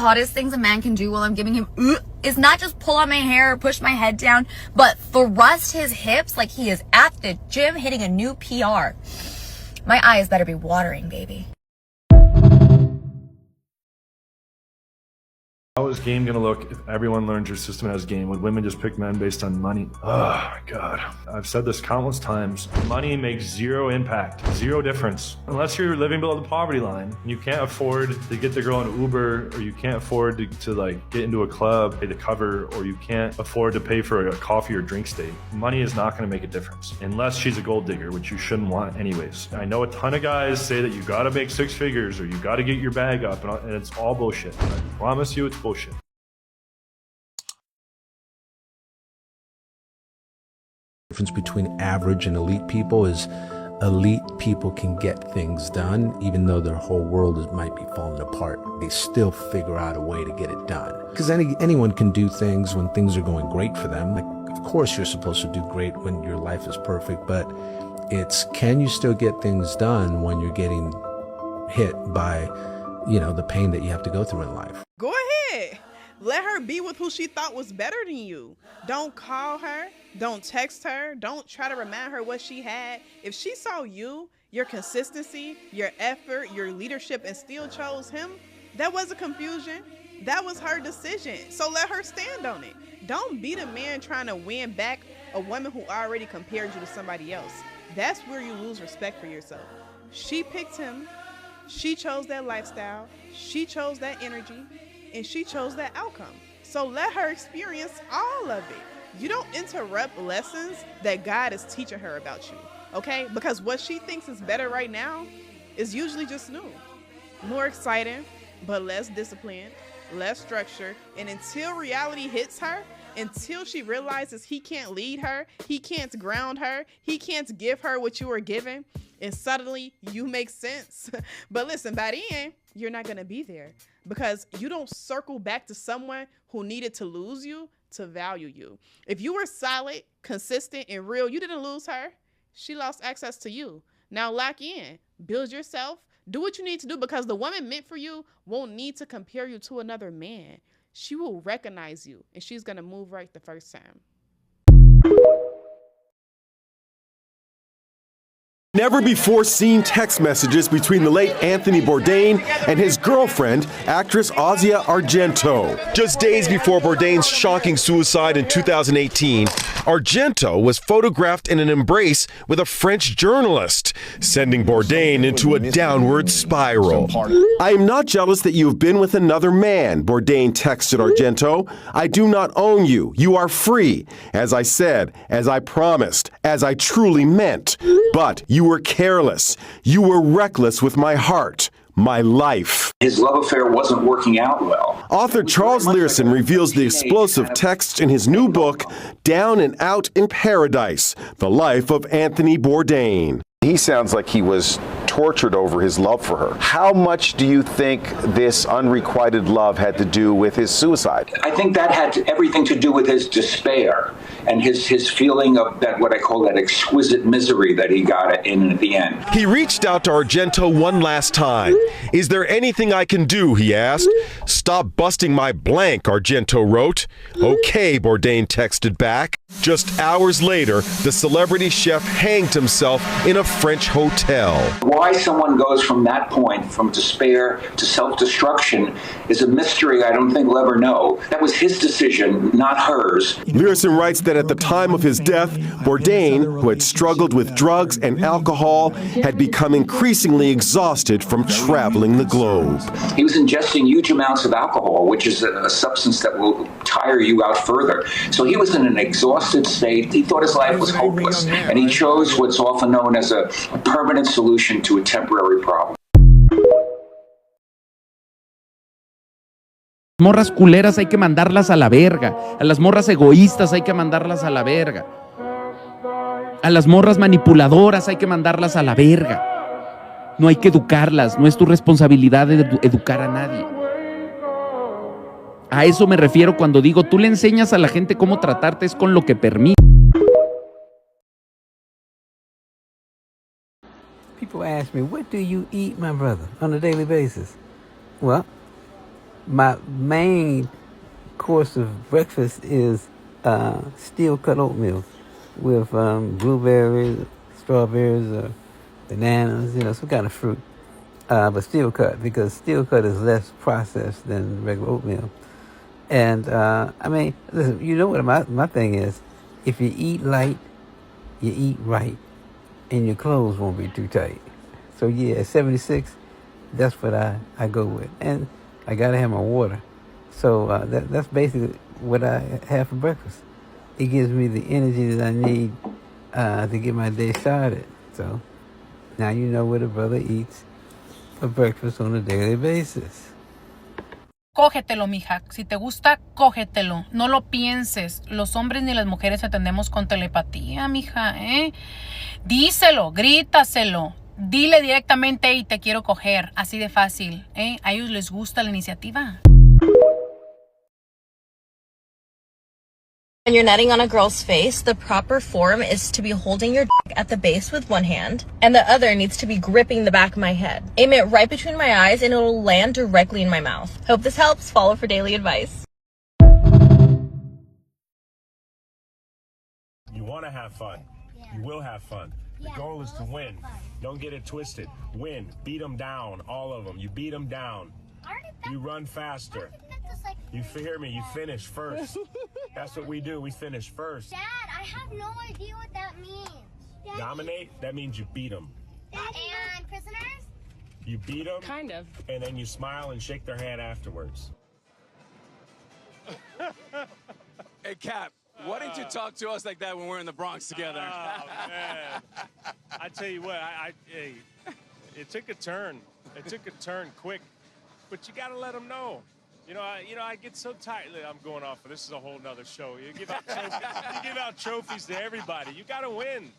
hottest things a man can do while I'm giving him is not just pull on my hair or push my head down, but thrust his hips like he is at the gym hitting a new PR. My eyes better be watering, baby. How is game gonna look if everyone learns your system has game? Would women just pick men based on money? Oh my God. I've said this countless times. Money makes zero impact, zero difference. Unless you're living below the poverty line, you can't afford to get the girl an Uber, or you can't afford to like get into a club, pay the cover, or you can't afford to pay for a coffee or drink stay. Money is not gonna make a difference unless she's a gold digger, which you shouldn't want anyways. I know a ton of guys say that you gotta make 6 figures or you gotta get your bag up, and it's all bullshit. I promise you it's bullshit. The difference between average and elite people is elite people can get things done even though their whole world might be falling apart. They still figure out a way to get it done. Because anyone can do things when things are going great for them. Like, of course you're supposed to do great when your life is perfect, but it's, can you still get things done when you're getting hit by, the pain that you have to go through in life? Go ahead. Let her be with who she thought was better than you. Don't call her. Don't text her. Don't try to remind her what she had. If she saw you, your consistency, your effort, your leadership, and still chose him, that wasn't confusion. That was her decision. So let her stand on it. Don't be the man trying to win back a woman who already compared you to somebody else. That's where you lose respect for yourself. She picked him. She chose that lifestyle. She chose that energy. And she chose that outcome. So let her experience all of it. You don't interrupt lessons that God is teaching her about you, okay? Because what she thinks is better right now is usually just new. More exciting, but less disciplined, less structured. And until reality hits her, until she realizes he can't lead her, he can't ground her, he can't give her what you were given, and suddenly you make sense. But listen, by the end, you're not gonna be there because you don't circle back to someone who needed to lose you to value you. If you were solid, consistent, and real, you didn't lose her. She lost access to you. Now lock in, build yourself, do what you need to do, because the woman meant for you won't need to compare you to another man. She will recognize you, and she's gonna move right the first time. Never before seen text messages between the late Anthony Bourdain and his girlfriend, actress Asia Argento. Just days before Bourdain's shocking suicide in 2018, Argento was photographed in an embrace with a French journalist, sending Bourdain into a downward spiral. I am not jealous that you have been with another man, Bourdain texted Argento. I do not own you. You are free. As I said, as I promised, as I truly meant. But you were careless. You were reckless with my heart, my life. His love affair wasn't working out well. Author Charles Learson reveals the explosive texts in his new book, Down and Out in Paradise, The Life of Anthony Bourdain. He sounds like he was tortured over his love for her. How much do you think this unrequited love had to do with his suicide? I think that had everything to do with his despair and his feeling of that, what I call that exquisite misery that he got in at the end. He reached out to Argento one last time. Is there anything I can do, he asked. Stop busting my blank, Argento wrote. Okay, Bourdain texted back. Just hours later, the celebrity chef hanged himself in a French hotel. Why someone goes from that point, from despair to self-destruction, is a mystery I don't think we'll ever know. That was his decision, not hers. Learson writes that at the time of his death, Bourdain, who had struggled with drugs and alcohol, had become increasingly exhausted from traveling the globe. He was ingesting huge amounts of alcohol, which is a substance that will tire you out further. So he was in an exhausted state. He thought his life was hopeless, and he chose what's often known as a permanent solution to a temporary problem. Morras culeras hay que mandarlas a la verga. A las morras egoístas hay que mandarlas a la verga. A las morras manipuladoras hay que mandarlas a la verga. No hay que educarlas. No es tu responsabilidad de educar a nadie. A eso me refiero cuando digo, tú le enseñas a la gente cómo tratarte, es con lo que permite. People ask me, what do you eat, my brother, on a daily basis? Well, My main course of breakfast is steel cut oatmeal with blueberries, strawberries, or bananas, some kind of fruit. But steel cut, because steel cut is less processed than regular oatmeal. And listen, you know what my thing is? If you eat light, you eat right, and your clothes won't be too tight. So yeah, at 76, that's what I go with. And I gotta have my water. So that's basically what I have for breakfast. It gives me the energy that I need to get my day started. So now you know what a brother eats for breakfast on a daily basis. Cógetelo, mija. Si te gusta, cógetelo. No lo pienses. Los hombres ni las mujeres atendemos con telepatía, mija, ¿eh? Díselo, grítaselo. Dile directamente, hey, te quiero coger. Así de fácil, ¿eh? A ellos les gusta la iniciativa. When you're nutting on a girl's face, the proper form is to be holding your dick at the base with one hand, and the other needs to be gripping the back of my head. Aim it right between my eyes and it'll land directly in my mouth. Hope this helps. Follow for daily advice. You want to have fun. You will have fun. The goal is to win. Don't get it twisted. Win. Beat them down. All of them. You beat them down. You run faster. You hear me? You finish first. That's what we do. We finish first. Dad, I have no idea what that means. Daddy. Dominate? That means you beat them. And prisoners? You beat them. Kind of. And then you smile and shake their hand afterwards. Hey, Cap, why didn't you talk to us like that when we're in the Bronx together? Oh, man. I tell you what, hey, it took a turn. It took a turn quick. But you got to let them know. I get so tired. I'm going off. This is a whole nother show. You give out trophies to everybody. You got to win.